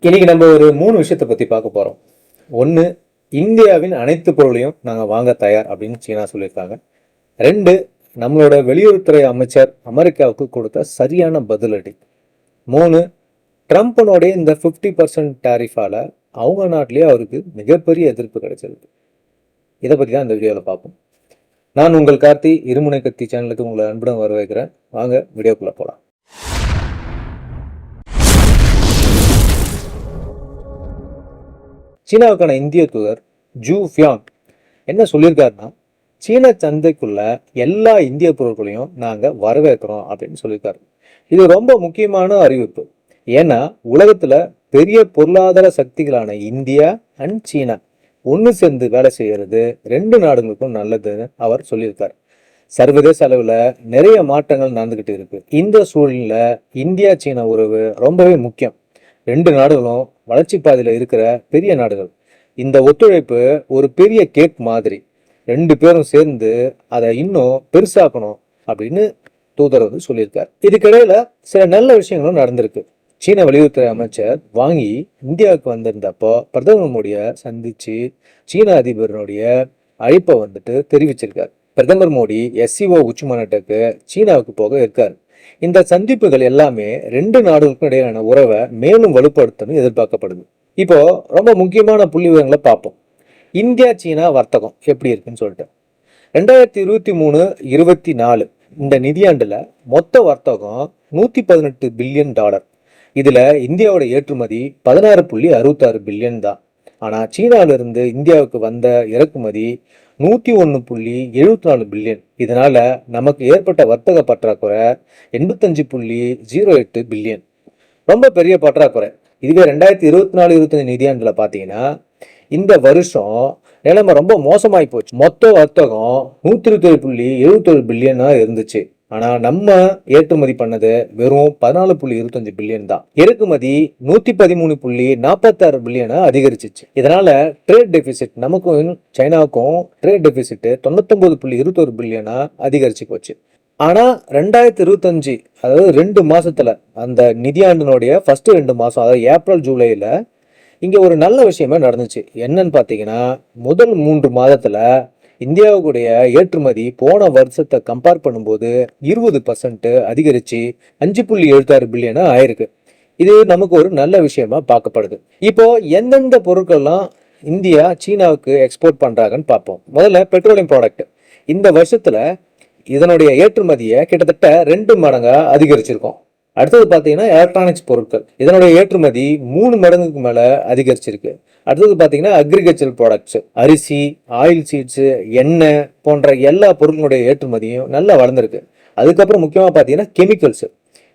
இன்னைக்கு நம்ம ஒரு 3 விஷயத்தை பத்தி பார்க்க போறோம். ஒன்று, இந்தியாவின் அனைத்து பொருளையும் நாங்கள் வாங்க தயார் அப்படின்னு சீனா சொல்லியிருக்காங்க. 2, நம்மளோட வெளியுறவுத்துறை அமைச்சர் அமெரிக்காவுக்கு கொடுத்த சரியான பதிலடி. 3, ட்ரம்ப்னுடைய இந்த 50% டாரிஃபால அவங்க நாட்டிலேயே அவருக்கு மிகப்பெரிய எதிர்ப்பு கிடைச்சிருக்கு. இதை பற்றி தான் இந்த வீடியோவில் பார்ப்போம். நான் உங்கள் கார்த்தி, இருமுனை கத்தி சேனலுக்கு உங்களை அன்புடன் வரவேற்கிறேன். வாங்க வீடியோக்குள்ளே போகலாம். சீனாவுக்கான இந்திய தூதர் ஜூ ஃபியாங் என்ன சொல்லியிருக்காருன்னா, சீன சந்தைக்குள்ள எல்லா இந்திய பொருட்களையும் நாங்கள் வரவேற்கிறோம் அப்படின்னு சொல்லியிருக்காரு. இது ரொம்ப முக்கியமான அறிவிப்பு. ஏன்னா உலகத்துல பெரிய பொருளாதார சக்திகளான இந்தியா அண்ட் சீனா ஒன்று சேர்ந்து வேலை செய்யறது 2 நாடுகளுக்கும் நல்லதுன்னு அவர் சொல்லியிருக்காரு. சர்வதேச அளவில் நிறைய மாற்றங்கள் நடந்துகிட்டு இருக்கு. இந்த சூழ்நிலை இந்தியா சீனா உறவு ரொம்பவே முக்கியம். 2 நாடுகளும் வளர்ச்சி பாதையில இருக்கிற பெரிய நாடுகள். இந்த ஒத்துழைப்பு ஒரு பெரிய கேக் மாதிரி. 2 பேரும் சேர்ந்து அதை இன்னும் பெருசாக்கணும் அப்படின்னு தூதர் சொல்லியிருக்கார். இதுக்கிடையில சில நல்ல விஷயங்களும் நடந்திருக்கு. சீன வெளியுறவுத்துறை அமைச்சர் வாங்கி இந்தியாவுக்கு வந்திருந்தப்போ பிரதமர் மோடியை சந்திச்சு சீன அதிபருடைய அழைப்பை தெரிவிச்சிருக்கார். பிரதமர் மோடி SCO உச்சி மாநாட்டுக்கு சீனாவுக்கு போக இருக்காரு. இந்த சந்திப்புகள் எல்லாமே 2 நாடுகளுக்கும் இடையிலான உறவை மேலும் வலுப்படுத்தணும் எதிர்பார்க்கப்படுது. இப்போ ரொம்ப முக்கியமான புள்ளி விவரங்களை பார்ப்போம். இந்தியா சீனா வர்த்தகம் எப்படி இருக்குன்னு சொல்லிட்டு 2023-24 இந்த நிதியாண்டுல மொத்த வர்த்தகம் $118 பில்லியன். இதுல இந்தியாவோட ஏற்றுமதி 16.66 பில்லியன் தான். ஆனா சீனாவிலிருந்து இந்தியாவுக்கு வந்த இறக்குமதி 101.74 பில்லியன். இதனால நமக்கு ஏற்பட்ட வர்த்தக பற்றாக்குறை 85.08 பில்லியன். ரொம்ப பெரிய பற்றாக்குறை. இதுவே 2024-25 நிதியாண்டுல பாத்தீங்கன்னா இந்த வருஷம் நிலைமை ரொம்ப மோசமாயி போச்சு. மொத்த வர்த்தகம் 127.71 பில்லியனா இருந்துச்சு. ஆனா நம்ம ஏற்றுமதி பண்ணது வெறும் 14.25 பில்லியன் தான். இறக்குமதி 113.46 பில்லியனா அதிகரிச்சிச்சு. இதனால ட்ரேட் டெபிசிட் நமக்கும் சைனாவுக்கும் ட்ரேட் டெபிசிட் 99.21 பில்லியனா அதிகரிச்சு போச்சு. ஆனா 2025 அதாவது 2 மாசத்துல அந்த நிதியாண்டினுடைய ஃபர்ஸ்ட் 2 மாசம் அதாவது ஏப்ரல் ஜூலைல இங்க ஒரு நல்ல விஷயமே நடந்துச்சு. என்னன்னு பாத்தீங்கன்னா முதல் 3 மாதத்துல இந்தியாவுடைய ஏற்றுமதி போன வருஷத்தை கம்பேர் பண்ணும்போது 20% அதிகரிச்சு 5.76 பில்லியனா ஆயிருக்கு. இது நமக்கு ஒரு நல்ல விஷயமா பார்க்கப்படுது. இப்போ எந்தெந்த பொருட்கள்லாம் இந்தியா சீனாவுக்கு எக்ஸ்போர்ட் பண்றாங்கன்னு பார்ப்போம். முதல்ல பெட்ரோலியம் ப்ராடக்ட். இந்த வருஷத்துல இதனுடைய ஏற்றுமதியை கிட்டத்தட்ட 2 மடங்கா அதிகரிச்சிருக்கோம். அடுத்தது பார்த்தீங்கன்னா எலக்ட்ரானிக்ஸ் பொருட்கள். இதனுடைய ஏற்றுமதி 3 மடங்குக்கு மேல அதிகரிச்சிருக்கு. அடுத்தது பார்த்தீங்கன்னா அக்ரிகல்ச்சர் ப்ராடக்ட்ஸ், அரிசி, ஆயில் சீட்ஸ், எண்ணெய் போன்ற எல்லா பொருட்களுடைய ஏற்றுமதியும் நல்லா வளர்ந்துருக்கு. அதுக்கப்புறம் முக்கியமாக பார்த்தீங்கன்னா கெமிக்கல்ஸ்,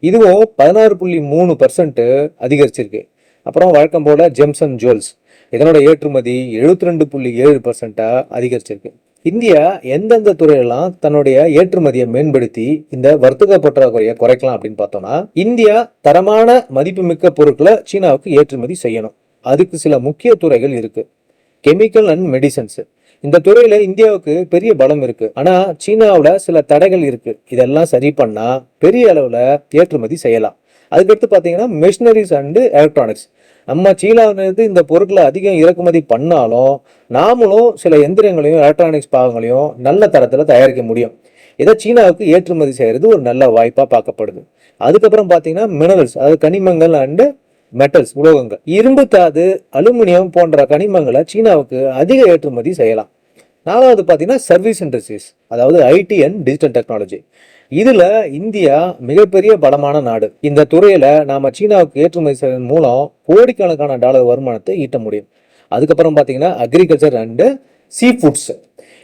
இதுவும் 16.3% அதிகரிச்சிருக்கு. அப்புறம் வழக்கம் போல ஜெம்ஸ் அண்ட் ஜுவல்ஸ், இதனோட ஏற்றுமதி 72.7% அதிகரிச்சிருக்கு. இந்தியா எந்தெந்த துறையெல்லாம் தன்னுடைய ஏற்றுமதியை மேம்படுத்தி இந்த வர்த்தக பற்றாக்குறையை குறைக்கலாம் அப்படின்னு பார்த்தோம்னா, இந்தியா தரமான மதிப்புமிக்க பொருட்களை சீனாவுக்கு ஏற்றுமதி செய்யணும். அதுக்கு சில முக்கிய துறைகள் இருக்கு. கெமிக்கல் அண்ட் மெடிசன்ஸ், இந்த துறையில இந்தியாவுக்கு பெரிய பலம் இருக்கு. ஆனா சீனாவுல சில தடைகள் இருக்கு. இதெல்லாம் சரி பண்ணா பெரிய அளவுல ஏற்றுமதி செய்யலாம். அதுக்கடுத்து பாத்தீங்கன்னா மெஷினரிஸ் அண்ட் எலக்ட்ரானிக்ஸ். நம்ம சீனாவிலிருந்து இந்த பொருட்களை அதிகம் இறக்குமதி பண்ணாலும் நாமளும் சில எந்திரங்களையும் எலக்ட்ரானிக்ஸ் பாகங்களையும் நல்ல தரத்துல தயாரிக்க முடியும். இதை சீனாவுக்கு ஏற்றுமதி செய்யறது ஒரு நல்ல வாய்ப்பா பார்க்கப்படுது. அதுக்கப்புறம் பாத்தீங்கன்னா மினரல்ஸ், அதாவது கனிமங்கள் அண்ட் மெட்டல்ஸ், உலோகங்கள், இரும்பு தாது, அலுமினியம் போன்ற கனிமங்களை சீனாவுக்கு அதிக ஏற்றுமதி செய்யலாம். 4வது பாத்தீங்கன்னா சர்வீஸ் இண்டஸ்ட்ரீஸ், அதாவது IT அண்ட் டிஜிட்டல் டெக்னாலஜி. இதுல இந்தியா மிகப்பெரிய பலமான நாடு. இந்த துறையில நாம சீனாவுக்கு ஏற்றுமதி செய்வதன் மூலம் கோடிக்கணக்கான டாலர் வருமானத்தை ஈட்ட முடியும். அதுக்கப்புறம் பாத்தீங்கன்னா அக்ரிகல்ச்சர் அண்ட் சீ ஃபுட்ஸ்.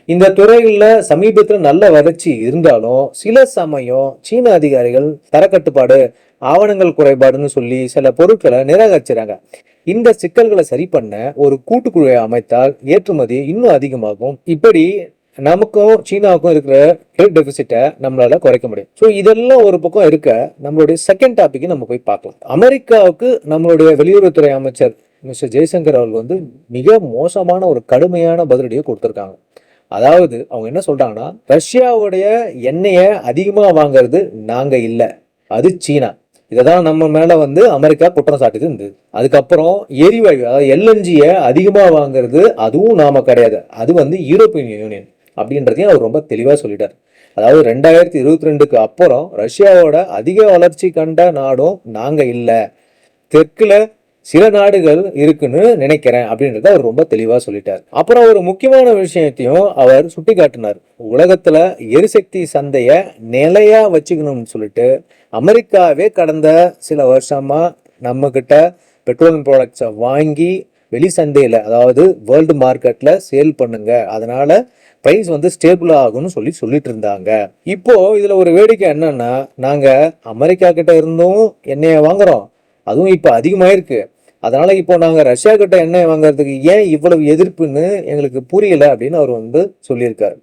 இந்த துறைகள்ல சமீபத்தில் நல்ல வளர்ச்சி இருந்தாலும் சில சமயம் சீன அதிகாரிகள் தரக்கட்டுப்பாடு, ஆவணங்கள் குறைபாடுன்னு சொல்லி சில பொருட்களை நிராகரிச்சுறாங்க. இந்த சிக்கல்களை சரி பண்ண ஒரு கூட்டுக்குழுவை அமைத்தால் ஏற்றுமதி இன்னும் அதிகமாகும். இப்படி நமக்கும் சீனாவுக்கும் இருக்கிற ட்ரேட் டெபிசிட்டை நம்மளால குறைக்க முடியும். ஸோ இதெல்லாம் ஒரு பக்கம் இருக்க, நம்மளுடைய செகண்ட் டாபிக் நம்ம போய் பார்க்கலாம். அமெரிக்காவுக்கு நம்மளுடைய வெளியுறவுத்துறை அமைச்சர் மிஸ்டர் ஜெய்சங்கர் அவர்கள் மிக மோசமான ஒரு கடுமையான பதிலடியை கொடுத்திருக்காங்க. அதாவது அவங்க என்ன சொல்றாங்கன்னா, ரஷ்யாவுடைய எண்ணெயை அதிகமா வாங்குறது நாங்க இல்ல, அது சீனா. இதைதான் நம்ம மேல அமெரிக்கா குற்றம் சாட்டிட்டு இருந்தது. அதுக்கப்புறம் எரிவாயு அதாவது எல்என்ஜியை அதிகமா வாங்குறது அதுவும் நாம கிடையாது, அது யூரோப்பியன் யூனியன் அப்படின்றதையும் அவர் ரொம்ப தெளிவா சொல்லிட்டார். அதாவது 2022க்கு அப்புறம் ரஷ்யாவோட அதிக வளர்ச்சி கண்ட நாடும் நாங்க இல்ல, தெற்குல சில நாடுகள் இருக்குன்னு நினைக்கிறேன் அப்படின்றத அவர் ரொம்ப தெளிவா சொல்லிட்டார். அப்புறம் ஒரு முக்கியமான விஷயத்தையும் அவர் சுட்டி காட்டினார். உலகத்துல எரிசக்தி சந்தைய நிலையா வச்சுக்கணும்னு சொல்லிட்டு அமெரிக்காவே கடந்த சில வருஷமா நம்ம கிட்ட பெட்ரோலியம் ப்ராடக்ட்ஸை வாங்கி வெளி சந்தையில அதாவது வேர்ல்டு மார்க்கெட்ல சேல் பண்ணுங்க, அதனால பிரைஸ் ஸ்டேபிள் ஆகும்னு சொல்லிட்டு இருந்தாங்க. இப்போ இதுல ஒரு வேடிக்கை என்னன்னா, நாங்க அமெரிக்கா கிட்ட இருந்தும் எண்ணெயை வாங்குறோம், அதுவும் இப்ப அதிகமாயிருக்கு. அதனால இப்போ நாங்க ரஷ்யா கிட்ட எண்ணெய் வாங்குறதுக்கு ஏன் இவ்வளவு எதிர்ப்புன்னு எங்களுக்கு புரியல அப்படின்னு அவர் சொல்லியிருக்காரு.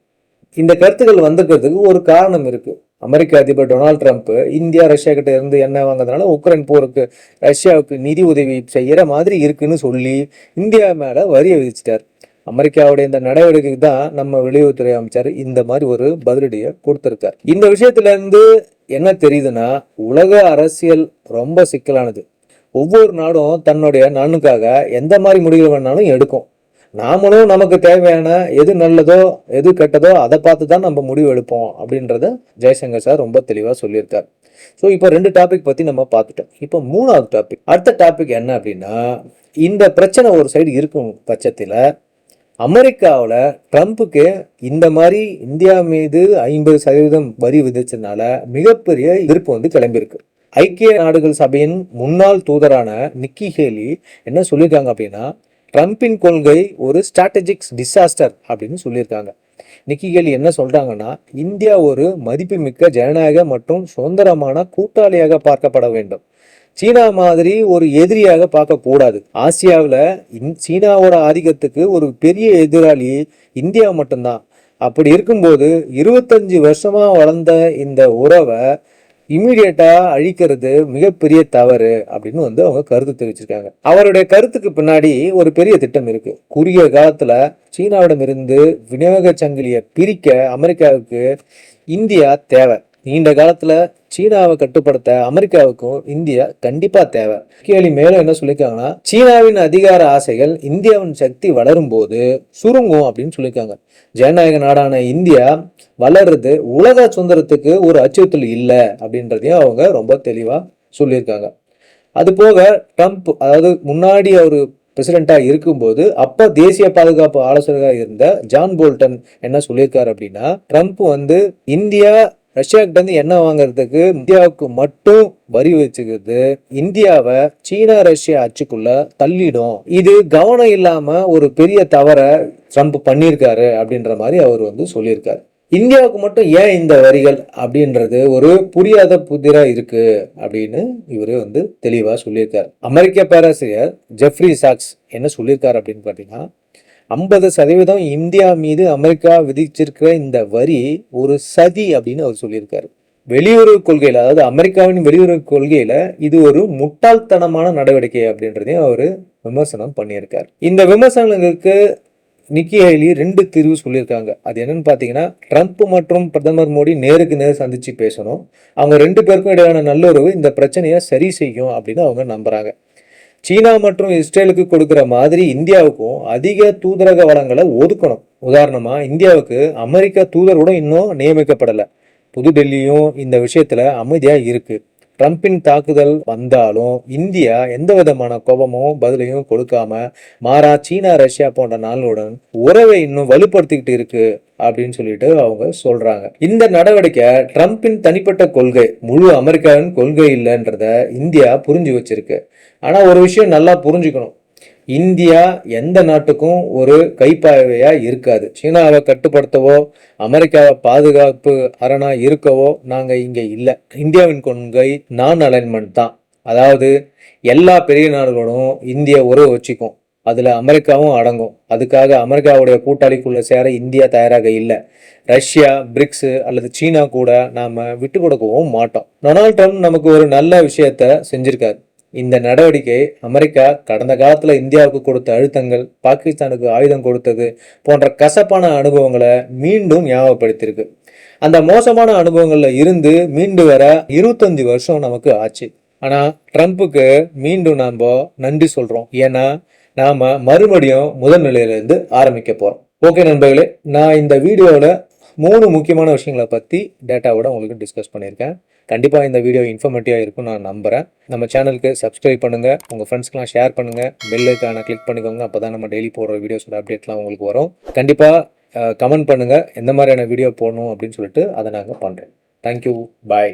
இந்த கருத்துக்கள் வந்துக்கிறதுக்கு ஒரு காரணம் இருக்கு. அமெரிக்க அதிபர் டொனால்ட் ட்ரம்ப் இந்தியா ரஷ்யா கிட்ட இருந்து எண்ணெய் வாங்குறதுனால உக்ரைன் போருக்கு ரஷ்யாவுக்கு நிதி உதவி செய்யற மாதிரி இருக்குன்னு சொல்லி இந்தியா மேல வரியை விதிச்சிட்டார். அமெரிக்காவுடைய இந்த நடவடிக்கைக்கு தான் நம்ம வெளியுறவுத்துறை அமைச்சர் இந்த மாதிரி ஒரு பதிலடியை கொடுத்திருக்கார். இந்த விஷயத்துல இருந்து என்ன தெரியுதுன்னா, உலக அரசியல் ரொம்ப சிக்கலானது. ஒவ்வொரு நாடும் தன்னுடைய நலனுக்காக எந்த மாதிரி முடிவுகள் வேணாலும் எடுக்கும். நாமளும் நமக்கு தேவையான எது நல்லதோ எது கெட்டதோ அதை பார்த்து தான் நம்ம முடிவு எடுப்போம் அப்படின்றத ஜெய்சங்கர் சார் ரொம்ப தெளிவாக சொல்லியிருக்கார். ஸோ இப்போ 2 டாபிக் பற்றி நம்ம பார்த்துட்டோம். இப்போ 3வது டாபிக், அடுத்த டாபிக் என்ன அப்படின்னா, இந்த பிரச்சனை ஒரு சைடு இருக்கும் பட்சத்தில் அமெரிக்காவில் ட்ரம்ப்புக்கு இந்த மாதிரி இந்தியா மீது 50% வரி விதிச்சதுனால மிகப்பெரிய எதிர்ப்பு கிளம்பியிருக்கு. ஐக்கிய நாடுகள் சபையின் முன்னாள் தூதரான நிக்கி ஹேலி என்ன சொல்லியிருக்காங்க அப்படின்னா, ட்ரம்பின் கொள்கை ஒரு ஸ்ட்ராட்டஜிக் டிசாஸ்டர் அப்படின்னு சொல்லியிருக்காங்க. நிக்கி ஹேலி என்ன சொல்றாங்கன்னா, இந்தியா ஒரு மதிப்புமிக்க ஜனநாயக மற்றும் சுதந்திரமான கூட்டாளியாக பார்க்கப்பட வேண்டும், சீனா மாதிரி ஒரு எதிரியாக பார்க்க கூடாது. ஆசியாவில் சீனாவோட ஆதிக்கத்துக்கு ஒரு பெரிய எதிராளி இந்தியா மட்டும்தான். அப்படி இருக்கும்போது 25 வருஷமா வளர்ந்த இந்த உறவை இமீடியட்டா அழிக்கிறது மிகப்பெரிய தவறு அப்படின்னு அவங்க கருத்து தெரிவிச்சிருக்காங்க. அவருடைய கருத்துக்கு பின்னாடி ஒரு பெரிய திட்டம் இருக்கு. குறுகிய காலத்துல சீனாவிடமிருந்து விநியோக சங்கிலியை பிரிக்க அமெரிக்காவுக்கு இந்தியா தேவை. நீண்ட காலத்துல சீனாவை கட்டுப்படுத்த அமெரிக்காவுக்கும் இந்தியா கண்டிப்பா தேவை. கேள்வி மேலும் என்ன சொல்லியிருக்காங்கன்னா, சீனாவின் அதிகார ஆசைகள் இந்தியாவின் சக்தி வளரும் போது சுருங்கும் அப்படின்னு சொல்லியிருக்காங்க. ஜனநாயக நாடான இந்தியா வளர்றது உலக சுதந்திரத்துக்கு ஒரு அச்சுறுத்தல் இல்லை அப்படின்றதையும் அவங்க ரொம்ப தெளிவா சொல்லியிருக்காங்க. அது போக ட்ரம்ப், அதாவது முன்னாடி அவர் பிரசிடென்டா இருக்கும்போது அப்ப தேசிய பாதுகாப்பு ஆலோசகராக இருந்த ஜான் போல்டன் என்ன சொல்லியிருக்காரு அப்படின்னா, ட்ரம்ப் இந்தியா ரஷ்யா கிட்ட இருந்து எண்ணெய் வாங்குறதுக்கு இந்தியாவுக்கு மட்டும் வரி வச்சுக்கிறது இந்தியாவை சீனா ரஷ்யா அச்சுக்குள்ள தள்ளிடும், இது கவனம் இல்லாம ஒரு பெரிய தவற ட்ரம்ப் பண்ணியிருக்காரு அப்படின்ற மாதிரி அவர் சொல்லியிருக்காரு. இந்தியாவுக்கு மட்டும் ஏன் இந்த வரிகள் அப்படின்றது ஒரு புரியாத புதிரா இருக்கு அப்படின்னு இவரு தெளிவா சொல்லியிருக்காரு. அமெரிக்க பேராசிரியர் ஜெஃப்ரி சாக்ஸ் என்ன சொல்லியிருக்காரு அப்படின்னு பாத்தீங்கன்னா, 50% இந்தியா மீது அமெரிக்கா விதிச்சிருக்கிற இந்த வரி ஒரு சதி அப்படின்னு அவர் சொல்லியிருக்காரு. வெளியுறவு கொள்கையில, அதாவது அமெரிக்காவின் வெளியுறவு கொள்கையில இது ஒரு முட்டாள்தனமான நடவடிக்கை அப்படின்றதையும் அவரு விமர்சனம் பண்ணியிருக்காரு. இந்த விமர்சனங்களுக்கு நிக்கி ஹேலி 2 தீர்வு சொல்லியிருக்காங்க. அது என்னன்னு பாத்தீங்கன்னா, ட்ரம்ப் மற்றும் பிரதமர் மோடி நேருக்கு நேர் சந்திச்சு பேசணும். அவங்க 2 பேருக்கும் இடையான நல்லுறவு இந்த பிரச்சனையை சரி செய்யும் அப்படின்னு அவங்க நம்புறாங்க. சீனா மற்றும் இஸ்ரேலுக்கு கொடுக்குற மாதிரி இந்தியாவுக்கும் அதிக தூதரக வளங்களை ஒதுக்கணும். உதாரணமா இந்தியாவுக்கு அமெரிக்க தூதர் கூட இன்னும் நியமிக்கப்படலை. புதுடெல்லியும் இந்த விஷயத்துல அமைதியா இருக்கு. ட்ரம்பின் தாக்குதல் வந்தாலும் இந்தியா எந்த விதமான கோபமும் பதிலையும் கொடுக்காம மாறா சீனா ரஷ்யா போன்ற நாடுகளுடன் உறவை இன்னும் வலுப்படுத்திக்கிட்டு இருக்கு அப்படின்னு சொல்லிட்டு அவங்க சொல்றாங்க. இந்த நடவடிக்கை ட்ரம்பின் தனிப்பட்ட கொள்கை, முழு அமெரிக்காவின் கொள்கை இல்லைன்றத இந்தியா புரிஞ்சு வச்சிருக்கு. ஆனா ஒரு விஷயம் நல்லா புரிஞ்சுக்கணும், இந்தியா எந்த நாட்டுக்கும் ஒரு கைப்பாவையா இருக்காது. சீனாவை கட்டுப்படுத்தவோ அமெரிக்காவை பாதுகாப்பு அரணா இருக்கவோ நாங்க இங்க இல்லை. இந்தியாவின் கொள்கை நான் அலைன்மெண்ட் தான். அதாவது எல்லா பெரிய நாடுகளும் இந்தியா உறவு வச்சுக்கும், அதுல அமெரிக்காவும் அடங்கும். அதுக்காக அமெரிக்காவுடைய கூட்டாளிக்குள்ள சேர இந்தியா தயாராக இல்லை. ரஷ்யா, பிரிக்ஸ் அல்லது சீனா கூட நாம விட்டு கொடுக்கவும் மாட்டோம். டொனால்ட் ட்ரம்ப் நமக்கு ஒரு நல்ல விஷயத்த செஞ்சிருக்காரு. இந்த நடவடிக்கை அமெரிக்கா கடந்த காலத்துல இந்தியாவுக்கு கொடுத்த அழுத்தங்கள், பாகிஸ்தானுக்கு ஆயுதம் கொடுத்தது போன்ற கசப்பான அனுபவங்களை மீண்டும் ஞாபகப்படுத்தியிருக்கு. அந்த மோசமான அனுபவங்கள்ல இருந்து மீண்டு வர 25 வருஷம் நமக்கு ஆச்சு. ஆனால் ட்ரம்ப்புக்கு மீண்டும் நாம் நன்றி சொல்கிறோம். ஏன்னா நாம் மறுபடியும் முதல் நிலையிலேருந்து ஆரம்பிக்க போகிறோம். ஓகே நண்பர்களே, நான் இந்த வீடியோவில் 3 முக்கியமான விஷயங்களை பற்றி டேட்டாவோட உங்களுக்கு டிஸ்கஸ் பண்ணியிருக்கேன். கண்டிப்பாக இந்த வீடியோ இன்ஃபர்மேட்டிவாக இருக்கும் நான் நம்புகிறேன். நம்ம சேனலுக்கு சப்ஸ்கிரைப் பண்ணுங்கள், உங்கள் ஃப்ரெண்ட்ஸ்க்கெலாம் ஷேர் பண்ணுங்கள், பெல் ஐக்கானை கிளிக் பண்ணிக்கோங்க. அப்போ தான் நம்ம டெய்லி போடுற வீடியோஸோட அப்டேட்லாம் உங்களுக்கு வரும். கண்டிப்பாக கமெண்ட் பண்ணுங்கள் எந்த மாதிரியான வீடியோ போடணும் அப்படின்னு சொல்லிட்டு அதை நாங்கள் பண்ணுறோம். தேங்க்யூ, பாய்.